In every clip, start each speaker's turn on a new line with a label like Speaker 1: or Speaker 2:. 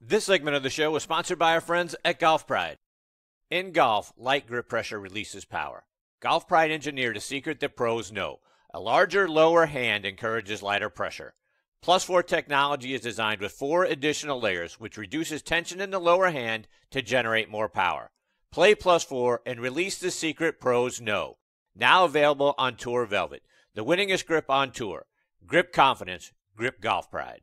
Speaker 1: This segment of the show was sponsored by our friends at Golf Pride. In golf, light grip pressure releases power. Golf Pride engineered a secret that pros know. A larger, lower hand encourages lighter pressure. Plus 4 technology is designed with 4 additional layers, which reduces tension in the lower hand to generate more power. Play Plus 4 and release the secret pros know. Now available on Tour Velvet, the winningest grip on tour. Grip confidence, grip Golf Pride.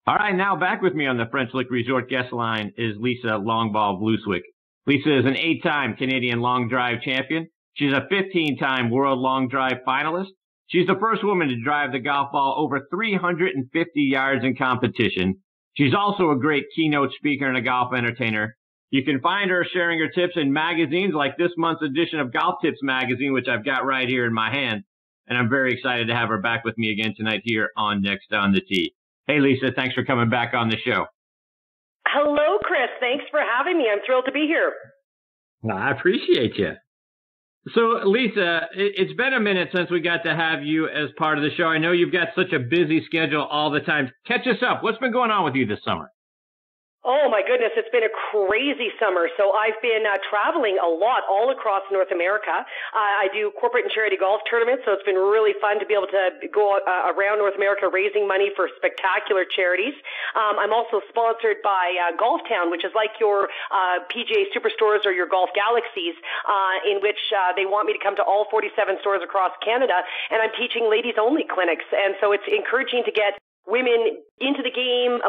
Speaker 2: All right, now back with me on the French Lick Resort guest line is Lisa LongBall Vlooswyk. Lisa is an 8-time Canadian long drive champion. She's a 15-time world long drive finalist. She's the first woman to drive the golf ball over 350 yards in competition. She's also a great keynote speaker and a golf entertainer. You can find her sharing her tips in magazines like this month's edition of Golf Tips magazine, which I've got right here in my hand. And I'm very excited to have her back with me again tonight here on Next on the Tee. Hey, Lisa, thanks for coming back on the show.
Speaker 3: Hello, Chris. Thanks for having me. I'm thrilled to be here.
Speaker 2: Well, I appreciate you. So, Lisa, it's been a minute since we got to have you as part of the show. I know you've got such a busy schedule all the time. Catch us up. What's been going on with you this summer?
Speaker 3: Oh, my goodness. It's been a crazy summer. So I've been traveling a lot all across North America. I do corporate and charity golf tournaments, so it's been really fun to be able to go around North America raising money for spectacular charities. I'm also sponsored by Golf Town, which is like your PGA Superstores or your Golf Galaxies, in which they want me to come to all 47 stores across Canada, and I'm teaching ladies-only clinics. And so it's encouraging to get women into the game,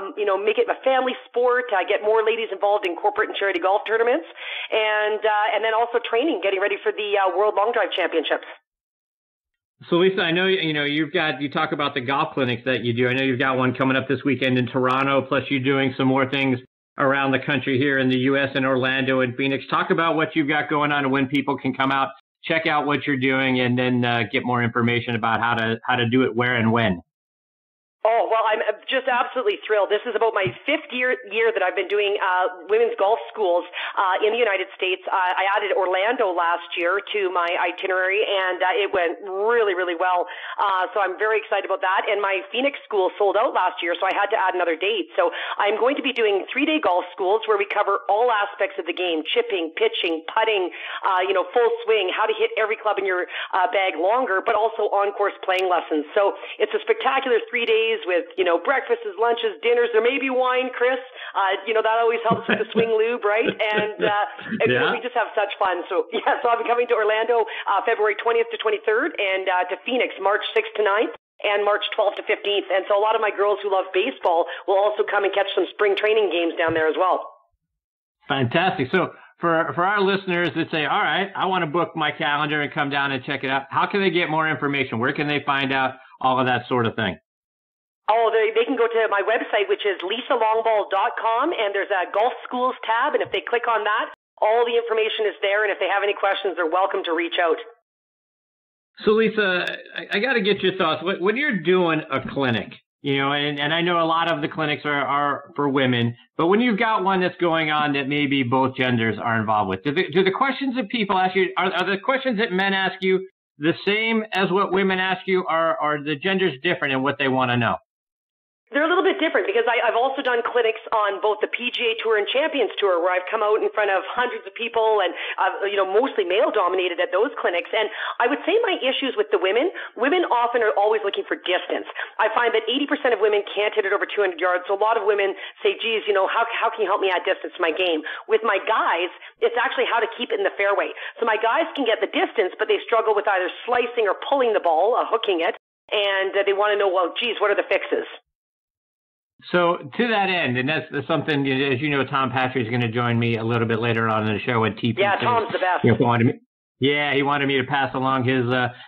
Speaker 3: make it a family sport, get more ladies involved in corporate and charity golf tournaments, and then also training, getting ready for the World Long Drive Championships.
Speaker 2: So, Lisa, I know you talk about the golf clinics that you do. I know you've got one coming up this weekend in Toronto, plus you're doing some more things around the country here in the U.S. in Orlando and Phoenix. Talk about what you've got going on and when people can come out, check out what you're doing, and then get more information about how to do it, where, and when.
Speaker 3: Oh, well, I'm just absolutely thrilled. This is about my 5th year that I've been doing women's golf schools in the United States. I added Orlando last year to my itinerary, and it went really, really well. So I'm very excited about that. And my Phoenix school sold out last year, so I had to add another date. So I'm going to be doing 3-day golf schools where we cover all aspects of the game: chipping, pitching, putting, full swing, how to hit every club in your bag longer, but also on-course playing lessons. So it's a spectacular 3 days with, breakfasts, lunches, dinners. There may be wine, Chris. That always helps with the swing lube, right? And
Speaker 2: yeah.
Speaker 3: We just have such fun. So I'll be coming to Orlando February 20th to 23rd and to Phoenix March 6th to 9th and March 12th to 15th. And so a lot of my girls who love baseball will also come and catch some spring training games down there as well.
Speaker 2: Fantastic. So for our listeners that say, all right, I want to book my calendar and come down and check it out, how can they get more information? Where can they find out all of that sort of thing?
Speaker 3: Oh, they can go to my website, which is lisalongball.com, and there's a golf schools tab, and if they click on that, all the information is there, and if they have any questions, they're welcome to reach out.
Speaker 2: So, Lisa, I got to get your thoughts. When you're doing a clinic, and I know a lot of the clinics are for women, but when you've got one that's going on that maybe both genders are involved with, do the questions that people ask you, are the questions that men ask you the same as what women ask you, or are the genders different in what they want to know?
Speaker 3: They're a little bit different because I've also done clinics on both the PGA Tour and Champions Tour where I've come out in front of hundreds of people and, mostly male dominated at those clinics. And I would say my issues with the women often are always looking for distance. I find that 80% of women can't hit it over 200 yards. So a lot of women say, geez, how can you help me add distance to my game? With my guys, it's actually how to keep it in the fairway. So my guys can get the distance, but they struggle with either slicing or pulling the ball, hooking it. And they want to know, well, geez, what are the fixes?
Speaker 2: So to that end, and that's something, as you know, Tom Patrick is going to join me a little bit later on in the show at TP.
Speaker 3: Yeah, Tom's the best.
Speaker 2: He wanted me to pass along his,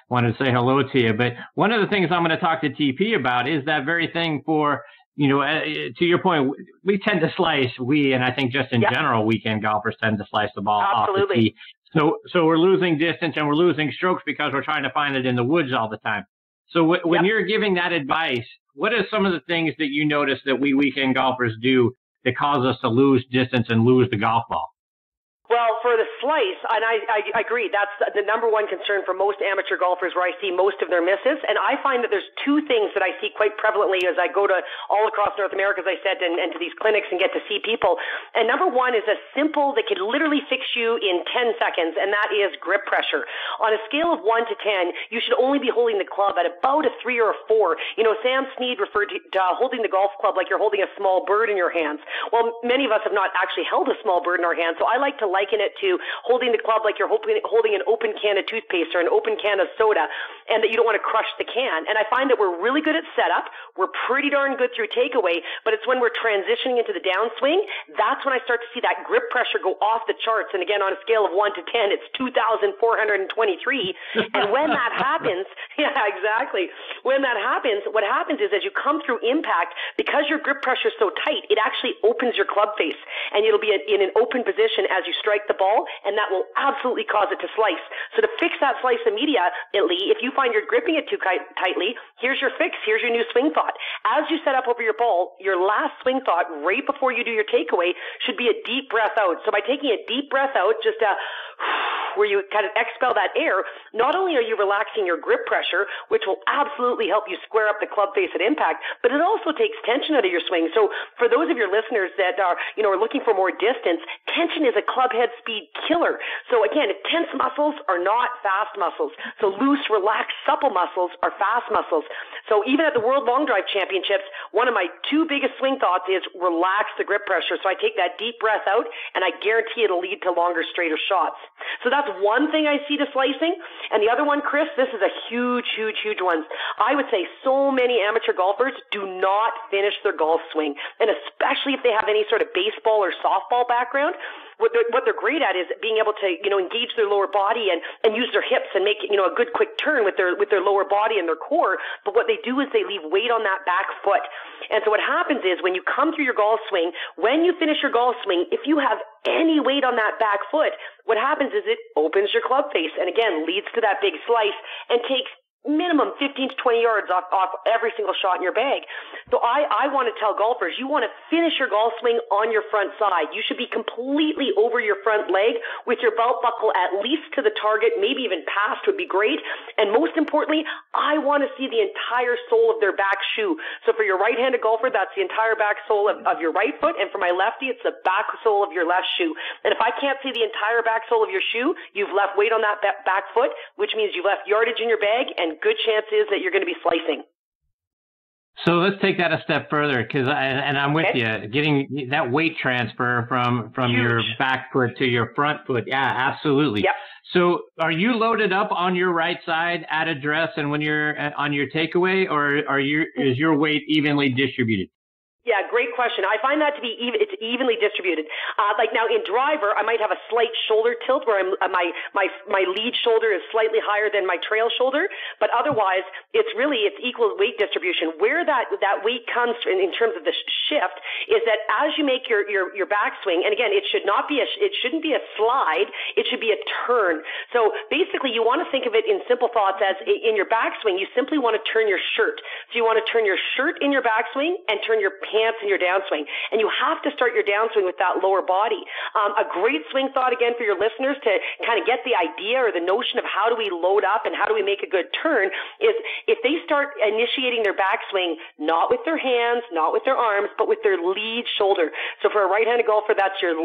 Speaker 2: wanted to say hello to you. But one of the things I'm going to talk to TP about is that very thing for, to your point, we tend to slice, and I think just in general, weekend golfers tend to slice the ball off the tee. So we're losing distance and we're losing strokes because we're trying to find it in the woods all the time. So when you're giving that advice, what are some of the things that you notice that we weekend golfers do that cause us to lose distance and lose the golf ball?
Speaker 3: Well, for the slice, and I agree, that's the number one concern for most amateur golfers where I see most of their misses. And I find that there's two things that I see quite prevalently as I go to all across North America, as I said, and to these clinics and get to see people. And number one is a simple that could literally fix you in 10 seconds, and that is grip pressure. On a scale of 1 to 10, you should only be holding the club at about a 3 or a 4. You know, Sam Snead referred to holding the golf club like you're holding a small bird in your hands. Well, many of us have not actually held a small bird in our hands, so I like to liken it to holding the club like you're holding an open can of toothpaste or an open can of soda, and that you don't want to crush the can. And I find that we're really good at setup. We're pretty darn good through takeaway, but it's when we're transitioning into the downswing, that's when I start to see that grip pressure go off the charts. And again, on a scale of 1 to 10, it's 2,423. And when that happens, yeah, exactly. When that happens, what happens is as you come through impact, because your grip pressure is so tight, it actually opens your club face, and it'll be in an open position as you strike the ball, and that will absolutely cause it to slice. So to fix that slice immediately, if you find you're gripping it too tightly, here's your fix. Here's your new swing thought. As you set up over your ball, your last swing thought right before you do your takeaway should be a deep breath out. So by taking a deep breath out, just where you kind of expel that air, not only are you relaxing your grip pressure, which will absolutely help you square up the club face at impact, but it also takes tension out of your swing. So for those of your listeners that are looking for more distance, tension is a club head speed killer. So again, tense muscles are not fast muscles. So loose, relaxed, supple muscles are fast muscles. So even at the World Long Drive Championships, one of my two biggest swing thoughts is relax the grip pressure. So I take that deep breath out, and I guarantee it'll lead to longer, straighter shots. So that's one thing I see to slicing. And the other one, Chris, this is a huge, huge, huge one. I would say so many amateur golfers do not finish their golf swing. And especially if they have any sort of baseball or softball background, what they're great at is being able to, engage their lower body and use their hips and make, a good quick turn with their lower body and their core. But what they do is they leave weight on that back foot. And so what happens is when you come through your golf swing, when you finish your golf swing, if you have any weight on that back foot, what happens is it opens your club face and again leads to that big slice and takes minimum 15 to 20 yards off every single shot in your bag. So I want to tell golfers, you want to finish your golf swing on your front side. You should be completely over your front leg with your belt buckle at least to the target, maybe even past would be great. And most importantly, I want to see the entire sole of their back shoe. So for your right-handed golfer, that's the entire back sole of your right foot. And for my lefty, it's the back sole of your left shoe. And if I can't see the entire back sole of your shoe, you've left weight on that back foot, which means you've left yardage in your bag, and good chance is that you're going to be slicing.
Speaker 2: So let's take that a step further, because I'm with you. Getting that weight transfer from your back foot to your front foot, yeah, absolutely.
Speaker 3: Yep.
Speaker 2: So are you loaded up on your right side at address and when you're on your takeaway, or is your weight evenly distributed?
Speaker 3: Yeah, great question. I find that to be it's evenly distributed. Like now in driver, I might have a slight shoulder tilt where my lead shoulder is slightly higher than my trail shoulder, but otherwise it's equal weight distribution. Where that weight comes in terms of the shift is that as you make your backswing, and again, it shouldn't be a slide, it should be a turn. So basically you want to think of it in simple thoughts as in your backswing, you simply want to turn your shirt. So you want to turn your shirt in your backswing and turn your pants in your downswing. And you have to start your downswing with that lower body. A great swing thought, again, for your listeners to kind of get the idea or the notion of how do we load up and how do we make a good turn is if they start initiating their backswing, not with their hands, not with their arms, but with their lead shoulder. So for a right-handed golfer, that's your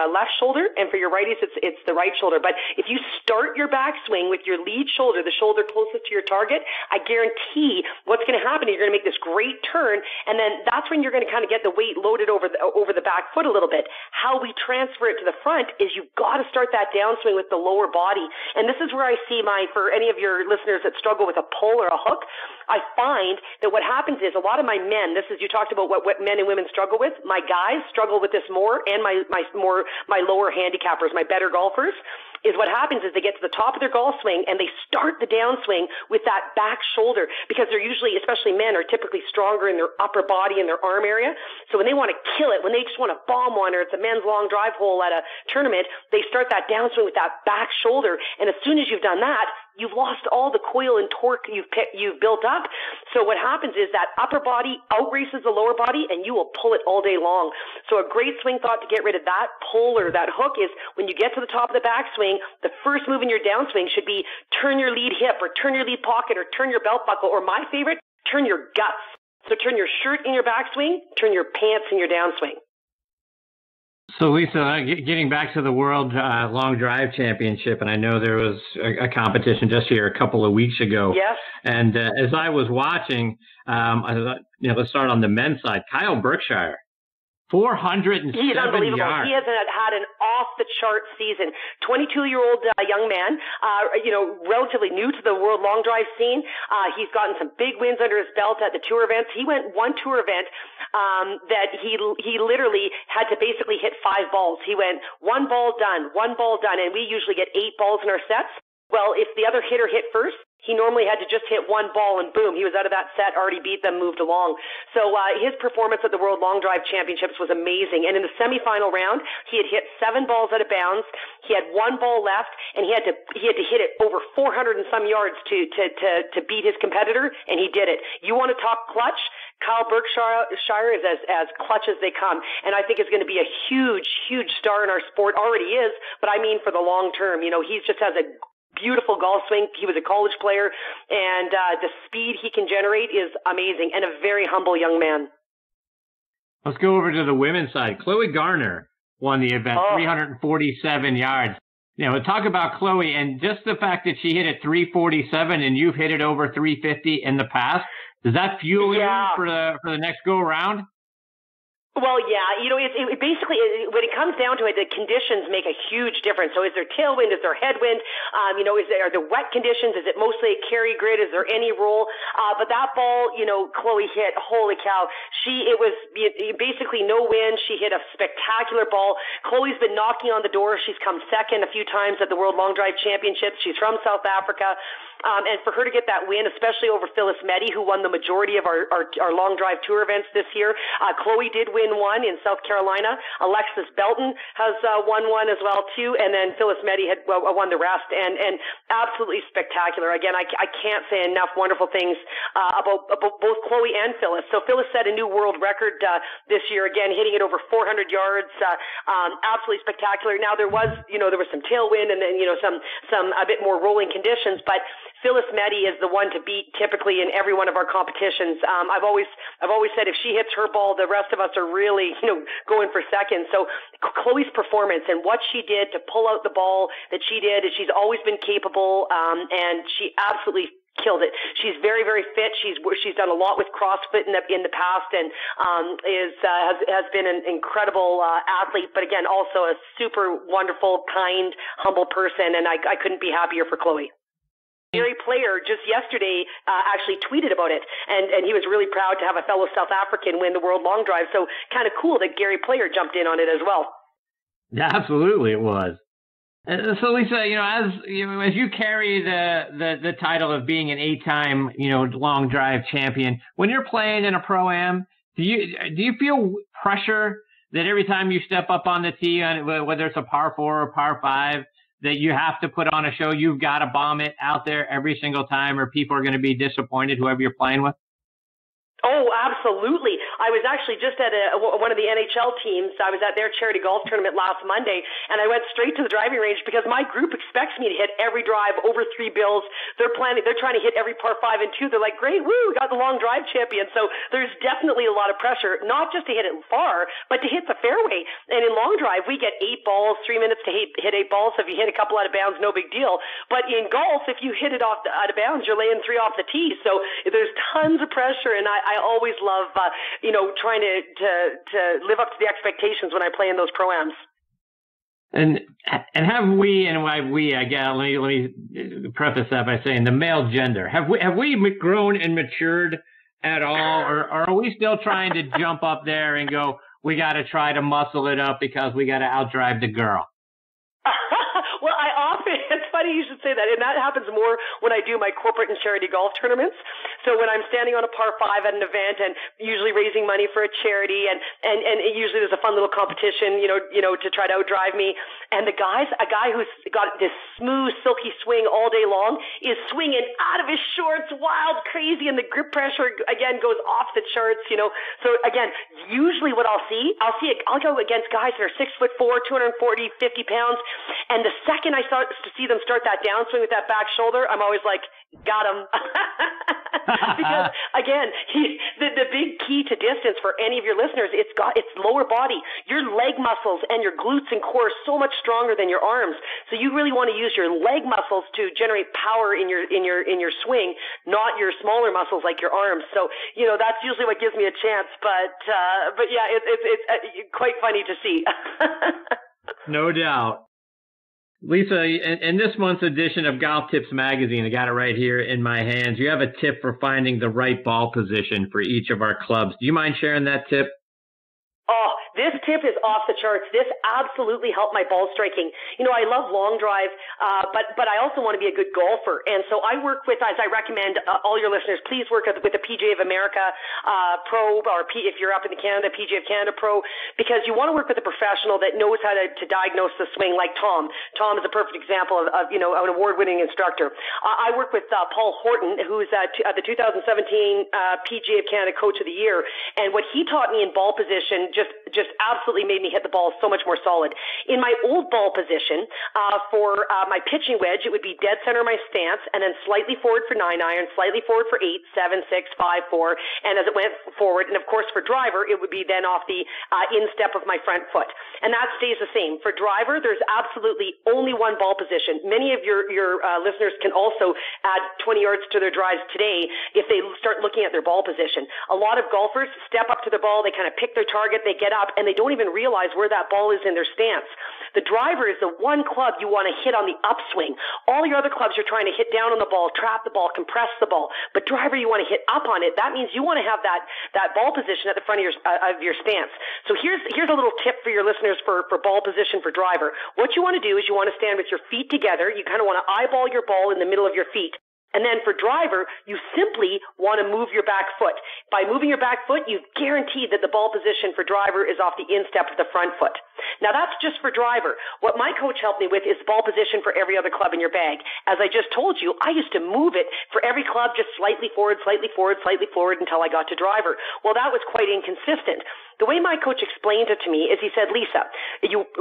Speaker 3: left shoulder, and for your righties, it's the right shoulder. But if you start your backswing with your lead shoulder, the shoulder closest to your target, I guarantee what's going to happen is you're going to make this great turn, and then that's when you're going to kind of get the weight loaded over the back foot a little bit. How we transfer it to the front is you've got to start that downswing with the lower body. And this is where I see for any of your listeners that struggle with a pull or a hook, I find that what happens is a lot of my men, you talked about what men and women struggle with. My guys struggle with this more, and my lower handicappers, my better golfers, is what happens is they get to the top of their golf swing and they start the downswing with that back shoulder because they're usually, especially men, are typically stronger in their upper body and their arm area. So when they want to kill it, when they just want to bomb one, or it's a men's long drive hole at a tournament, they start that downswing with that back shoulder. And as soon as you've done that, you've lost all the coil and torque you've built up. So what happens is that upper body outraces the lower body, and you will pull it all day long. So a great swing thought to get rid of that pull or that hook is when you get to the top of the backswing, the first move in your downswing should be turn your lead hip or turn your lead pocket or turn your belt buckle, or my favorite, turn your guts. So turn your shirt in your backswing, turn your pants in your downswing.
Speaker 2: So, Lisa, getting back to the World Long Drive Championship, and I know there was a competition just here a couple of weeks ago.
Speaker 3: Yes.
Speaker 2: And as I was watching, let's start on the men's side. Kyle Berkshire, 407
Speaker 3: He's unbelievable.
Speaker 2: yards.
Speaker 3: He has had an off-the-chart season. 22-year-old young man, relatively new to the World Long Drive scene. He's gotten some big wins under his belt at the tour events. He went one tour event that he literally had to basically hit 5 balls. He went 1 ball done, and we usually get 8 balls in our sets. Well, if the other hitter hit first, he normally had to just hit 1 ball and boom, he was out of that set, already beat them, moved along. So his performance at the World Long Drive Championships was amazing. And in the semifinal round, he had hit 7 balls out of bounds. He had 1 ball left, and he had to hit it over 400 and some yards to beat his competitor, and he did it. You want to talk clutch? Kyle Berkshire is as clutch as they come, and I think is going to be a huge, huge star in our sport. Already is, but I mean for the long term. He just has a beautiful golf swing. He was a college player, and the speed he can generate is amazing, and a very humble young man.
Speaker 2: Let's go over to the women's side. Chloe Garner won the event, 347 yards. Talk about Chloe, and just the fact that she hit it 347 and you've hit it over 350 in the past, does that fuel you for the next go around?
Speaker 3: Well, yeah, it basically, when it comes down to it, the conditions make a huge difference. So is there tailwind? Is there headwind? Are there wet conditions? Is it mostly a carry grid? Is there any roll? But that ball, Chloe hit, holy cow. It was basically no wind. She hit a spectacular ball. Chloe's been knocking on the door. She's come second a few times at the World Long Drive Championships. She's from South Africa. And for her to get that win, especially over Phyllis Meddy, who won the majority of our long drive tour events this year. Chloe did win one in South Carolina. Alexis Belton has won one as well too, and then Phyllis Meddy had won the rest. And absolutely spectacular. Again, I can't say enough wonderful things about both Chloe and Phyllis. So Phyllis set a new world record this year, again hitting it over 400 yards. Absolutely spectacular. Now there was some tailwind and then some a bit more rolling conditions, but Phyllis Meddy is the one to beat typically in every one of our competitions. I've always said if she hits her ball, the rest of us are really, going for second. So Chloe's performance and what she did to pull out the ball that she did, she's always been capable, and she absolutely killed it. She's very, very fit. She's done a lot with CrossFit in the past, and has been an incredible athlete. But again, also a super wonderful, kind, humble person, and I couldn't be happier for Chloe. Gary Player just yesterday actually tweeted about it, and he was really proud to have a fellow South African win the World Long Drive. So kind of cool that Gary Player jumped in on it as well.
Speaker 2: Yeah, absolutely, it was. So Lisa, as you carry the title of being an 8-time long drive champion, when you're playing in a pro-am, do you feel pressure that every time you step up on the tee, whether it's a par 4 or par 5? That you have to put on a show, you've got to bomb it out there every single time, or people are going to be disappointed, whoever you're playing with?
Speaker 3: Oh, absolutely. I was actually just at one of the NHL teams. I was at their charity golf tournament last Monday, and I went straight to the driving range because my group expects me to hit every drive over 3 bills. They're trying to hit every par 5 and 2. They're like, great, woo, we got the long drive champion. So there's definitely a lot of pressure, not just to hit it far, but to hit the fairway. And in long drive, we get 8 balls, 3 minutes to hit 8 balls. So if you hit a couple out of bounds, no big deal. But in golf, if you hit it out of bounds, you're laying 3 off the tee. So there's tons of pressure, and I always love, trying to live up to the expectations when I play in those pro-ams.
Speaker 2: And have we, and by we, let me preface that by saying the male gender, have we grown and matured at all, or are we still trying to jump up there and go, we got to try to muscle it up because we got to outdrive the girl?
Speaker 3: Well, I often, it's funny you should say that, and that happens more when I do my corporate and charity golf tournaments. So when I'm standing on a par 5 at an event and usually raising money for a charity, and usually there's a fun little competition, to try to outdrive me. And a guy who's got this smooth, silky swing all day long is swinging out of his shorts, wild, crazy, and the grip pressure again goes off the charts. So again, usually what I'll go against guys that are 6'4", 240, 50 pounds, and the second I start to see them start that downswing with that back shoulder, I'm always like, got him. Because again, the big key to distance for any of your listeners, it's lower body. Your leg muscles and your glutes and core are so much stronger than your arms. So you really want to use your leg muscles to generate power in your swing, not your smaller muscles like your arms. So that's usually what gives me a chance. But yeah, it's quite funny to see.
Speaker 2: No doubt. Lisa, in this month's edition of Golf Tips Magazine, I got it right here in my hands, you have a tip for finding the right ball position for each of our clubs. Do you mind sharing that tip?
Speaker 3: Oh, this tip is off the charts. This absolutely helped my ball striking. I love long drive, but I also want to be a good golfer. And so I work with, as I recommend all your listeners, please work with the PGA of America Pro, or if you're up in Canada, PGA of Canada Pro, because you want to work with a professional that knows how to diagnose the swing, like Tom. Tom is a perfect example of an award-winning instructor. I work with Paul Horton, who's the 2017 PGA of Canada Coach of the Year, and what he taught me in ball position just absolutely made me hit the ball so much more solid. In my old ball position, for my pitching wedge, it would be dead center of my stance, and then slightly forward for 9-iron, slightly forward for 8, 7, 6, 5, 4, and as it went forward, and of course for driver, it would be then off the instep of my front foot. And that stays the same. For driver, there's absolutely only one ball position. Many of your listeners can also add 20 yards to their drives today if they start looking at their ball position. A lot of golfers step up to the ball, they kind of pick their target, they get up, and they don't even realize where that ball is in their stance. The driver is the one club you want to hit on the upswing. All your other clubs you're trying to hit down on the ball, trap the ball, compress the ball. But driver, you want to hit up on it. That means you want to have that ball position at the front of your stance. So here's a little tip for your listeners for ball position for driver. What you want to do is you want to stand with your feet together. You kind of want to eyeball your ball in the middle of your feet. And then for driver, you simply want to move your back foot. By moving your back foot, you've guaranteed that the ball position for driver is off the instep of the front foot. Now that's just for driver. What my coach helped me with is ball position for every other club in your bag. As I just told you, I used to move it for every club just slightly forward, slightly forward, slightly forward until I got to driver. Well, that was quite inconsistent. The way my coach explained it to me is he said, Lisa,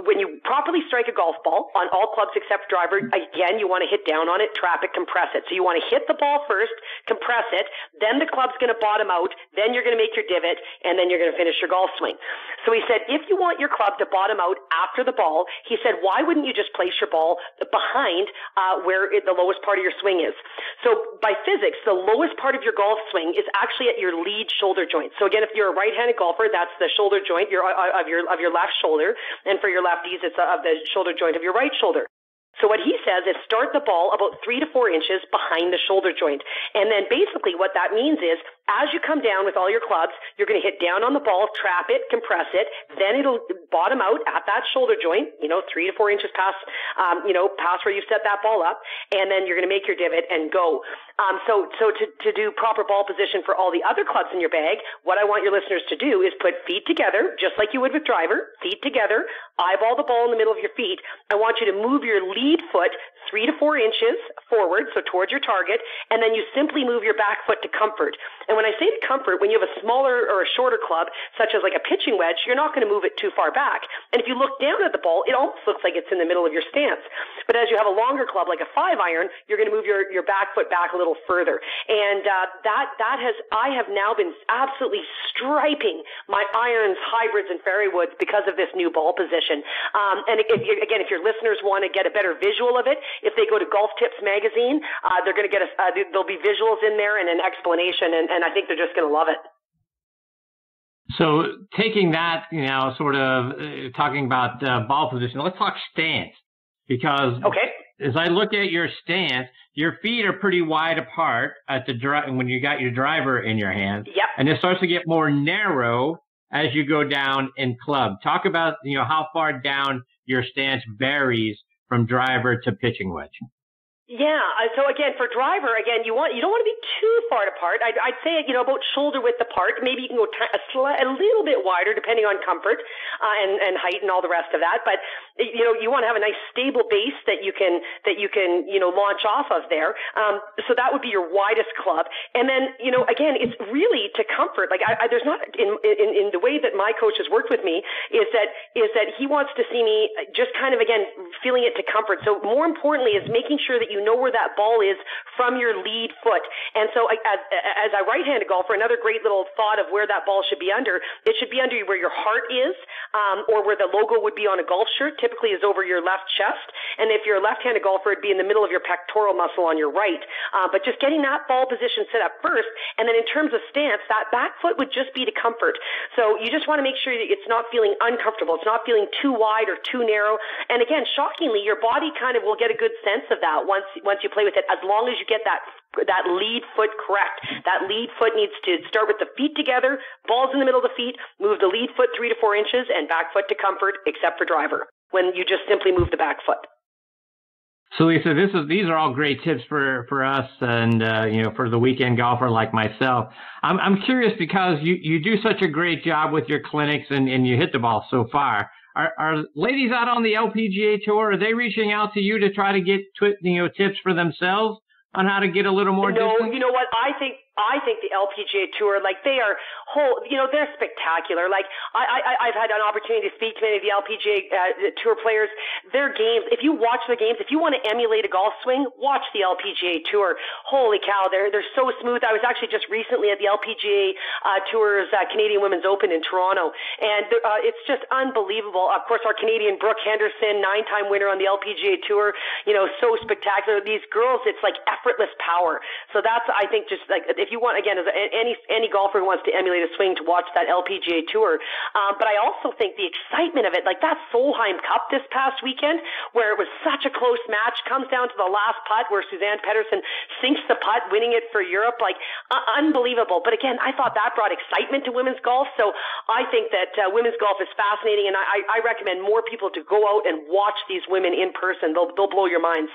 Speaker 3: when you properly strike a golf ball on all clubs except driver, again, you want to hit down on it, trap it, compress it. So you want to hit the ball first, compress it, then the club's going to bottom out, then you're going to make your divot, and then you're going to finish your golf swing. So he said, if you want your club to bottom out after the ball, he said, why wouldn't you just place your ball behind where the lowest part of your swing is? So by physics, the lowest part of your golf swing is actually at your lead shoulder joint. So again, if you're a right-handed golfer, that's the shoulder joint of your left shoulder, and for your lefties, it's of the shoulder joint of your right shoulder. So what he says is start the ball about 3 to 4 inches behind the shoulder joint. And then basically what that means is as you come down with all your clubs, you're going to hit down on the ball, trap it, compress it, then it'll bottom out at that shoulder joint, 3 to 4 inches past where you set that ball up, and then you're going to make your divot and go. So to do proper ball position for all the other clubs in your bag, what I want your listeners to do is put feet together, just like you would with driver, feet together, eyeball the ball in the middle of your feet. I want you to move your lead foot 3 to 4 inches forward, so towards your target, and then you simply move your back foot to comfort. And when I say to comfort, when you have a smaller or a shorter club, such as like a pitching wedge, you're not going to move it too far back. And if you look down at the ball, it almost looks like it's in the middle of your stance. But as you have a longer club, like a 5-iron, you're going to move your back foot back a little further. And I have now been absolutely striping my irons, hybrids, and fairway woods because of this new ball position. And if your listeners want to get a better visual of it, if they go to Golf Tips Magazine, they're going to get there'll be visuals in there and an explanation, and I think they're just going to love it.
Speaker 2: So taking that, sort of talking about ball position, let's talk stance, because as I look at your stance, your feet are pretty wide apart at when you got your driver in your hand.
Speaker 3: Yep.
Speaker 2: And it starts to get more narrow as you go down in club. Talk about, how far down your stance varies from driver to pitching wedge?
Speaker 3: Yeah. So again, for driver, again, you don't want to be too far apart. I'd say about shoulder width apart. Maybe you can go a little bit wider, depending on comfort and height and all the rest of that. But you want to have a nice stable base that you can launch off of there. So that would be your widest club. And then again, it's really to comfort. Like there's not in the way that my coach has worked with me is that he wants to see me just kind of again feeling it to comfort. So more importantly is making sure that you know where that ball is from your lead foot. And so as a right-handed golfer, another great little thought of where that ball should be under, it should be under where your heart is, or where the logo would be on a golf shirt, typically is over your left chest. And if you're a left-handed golfer, it'd be in the middle of your pectoral muscle on your right. But just getting that ball position set up first. And then in terms of stance, that back foot would just be to comfort. So you just want to make sure that it's not feeling uncomfortable. It's not feeling too wide or too narrow. And again, shockingly, your body kind of will get a good sense of that once you play with it, as long as you get that lead foot correct. That lead foot needs to start with the feet together, balls in the middle of the feet, move the lead foot 3 to 4 inches, and back foot to comfort, except for driver, when you just simply move the back foot.
Speaker 2: So Lisa, these are all great tips for us and for the weekend golfer like myself. I'm curious because you do such a great job with your clinics and you hit the ball so far. Are ladies out on the LPGA tour? Are they reaching out to you to try to get tips for themselves on how to get a little more distance?
Speaker 3: No, you know what? I think the LPGA Tour, like they are they're spectacular. Like I've had an opportunity to speak to many of the LPGA Tour players. Their games, if you watch the games, if you want to emulate a golf swing, watch the LPGA Tour. Holy cow, they're so smooth. I was actually just recently at the LPGA Tour's Canadian Women's Open in Toronto, and it's just unbelievable. Of course, our Canadian Brooke Henderson, 9-time winner on the LPGA Tour, so spectacular. These girls, it's like effortless power. So that's, I think, just like if you want, again, as any golfer who wants to emulate a swing, to watch that LPGA Tour. But I also think the excitement of it, like that Solheim Cup this past weekend, where it was such a close match, comes down to the last putt where Suzanne Pedersen sinks the putt, winning it for Europe, like unbelievable. But again, I thought that brought excitement to women's golf. So I think that women's golf is fascinating, and I recommend more people to go out and watch these women in person. They'll blow your minds.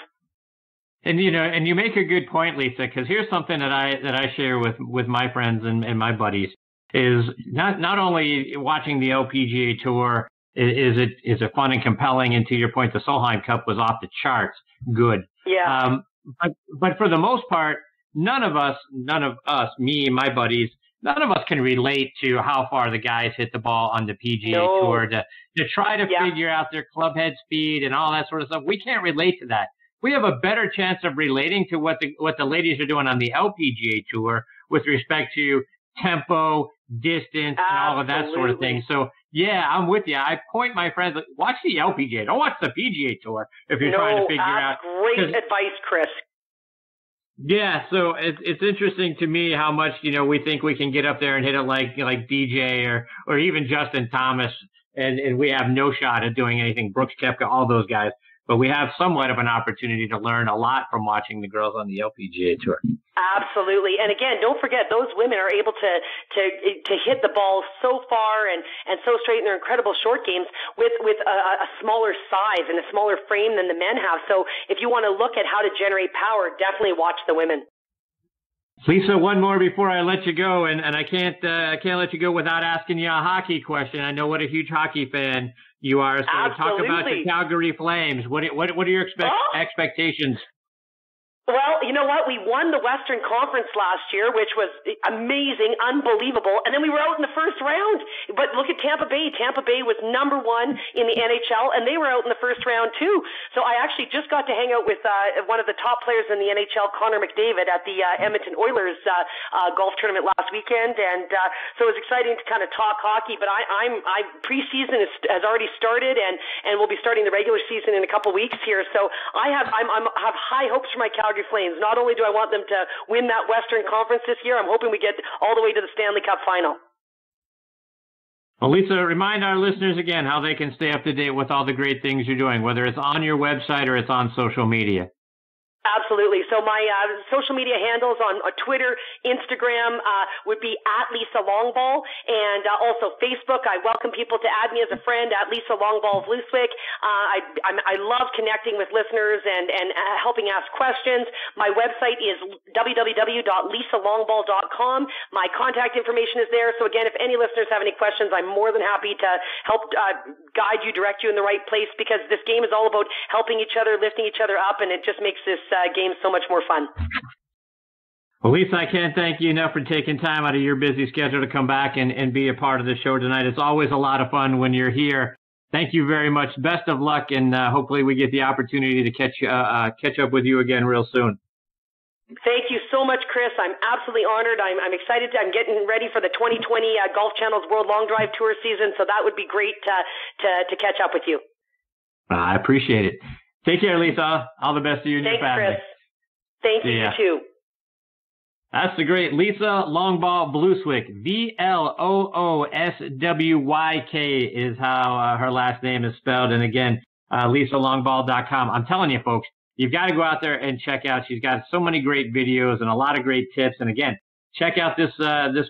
Speaker 2: And you make a good point, Lisa, because here's something that I share with my friends and my buddies is not only watching the LPGA Tour is it fun and compelling, and to your point, the Solheim Cup was off the charts good.
Speaker 3: Yeah.
Speaker 2: But for the most part, none of us, me and my buddies, none of us can relate to how far the guys hit the ball on the PGA Tour to try to figure out their club head speed and all that sort of stuff. We can't relate to that. We have a better chance of relating to what the ladies are doing on the LPGA Tour with respect to tempo, distance, and all of that sort of thing. So, yeah, I'm with you. I point my friends, watch the LPGA. Don't watch the PGA Tour if you're trying to figure out.
Speaker 3: Great advice, Chris.
Speaker 2: Yeah, so it's interesting to me how much, we think we can get up there and hit it like DJ or even Justin Thomas, and we have no shot at doing anything. Brooks Koepka, all those guys. But we have somewhat of an opportunity to learn a lot from watching the girls on the LPGA Tour.
Speaker 3: Absolutely. And again, don't forget, those women are able to hit the ball so far and so straight in their incredible short games with a smaller size and a smaller frame than the men have. So if you want to look at how to generate power, definitely watch the women.
Speaker 2: Lisa, one more before I let you go, and I can't let you go without asking you a hockey question. I know what a huge hockey fan you are. So
Speaker 3: Absolutely.
Speaker 2: Talk about the Calgary Flames. What are your expectations?
Speaker 3: Well, you know what? We won the Western Conference last year, which was amazing, unbelievable. And then we were out in the first round. But look at Tampa Bay. Tampa Bay was #1 in the NHL, and they were out in the first round too. So I actually just got to hang out with one of the top players in the NHL, Connor McDavid, at the Edmonton Oilers golf tournament last weekend. And so it was exciting to kind of talk hockey. But preseason has already started, and we'll be starting the regular season in a couple weeks here. So I have high hopes for my Calgary Flames. Not only do I want them to win that Western Conference this year, I'm hoping we get all the way to the Stanley Cup final.
Speaker 2: Well, Lisa, remind our listeners again how they can stay up to date with all the great things you're doing, whether it's on your website or it's on social media.
Speaker 3: Absolutely. So my social media handles on Twitter, Instagram would be at Lisa LongBall, and also Facebook. I welcome people to add me as a friend at Lisa LongBall Vlooswyk. I love connecting with listeners and helping ask questions. My website is www.lisalongball.com. My contact information is there. So again, if any listeners have any questions, I'm more than happy to help guide you, direct you in the right place, because this game is all about helping each other, lifting each other up, and it just makes this game so much more fun.
Speaker 2: Well, Lisa, I can't thank you enough for taking time out of your busy schedule to come back and be a part of the show tonight. It's always a lot of fun when you're here. Thank you very much. Best of luck, and hopefully we get the opportunity to catch up with you again real soon.
Speaker 3: Thank you so much, Chris. I'm absolutely honored. I'm excited. I'm getting ready for the 2020 Golf Channel's World Long Drive Tour season, so that would be great to catch up with you.
Speaker 2: I appreciate it. Take care, Lisa. All the best to you and your family.
Speaker 3: Thanks, Chris. Thank you, you too.
Speaker 2: That's the great Lisa LongBall Vlooswyk. Vlooswyk is how her last name is spelled. And again, LisaLongBall.com. I'm telling you, folks, you've got to go out there and check out. She's got so many great videos and a lot of great tips. And again, check out this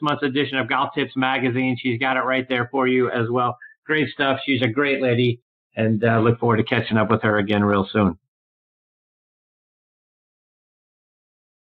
Speaker 2: month's edition of Golf Tips Magazine. She's got it right there for you as well. Great stuff. She's a great lady. And look forward to catching up with her again real soon.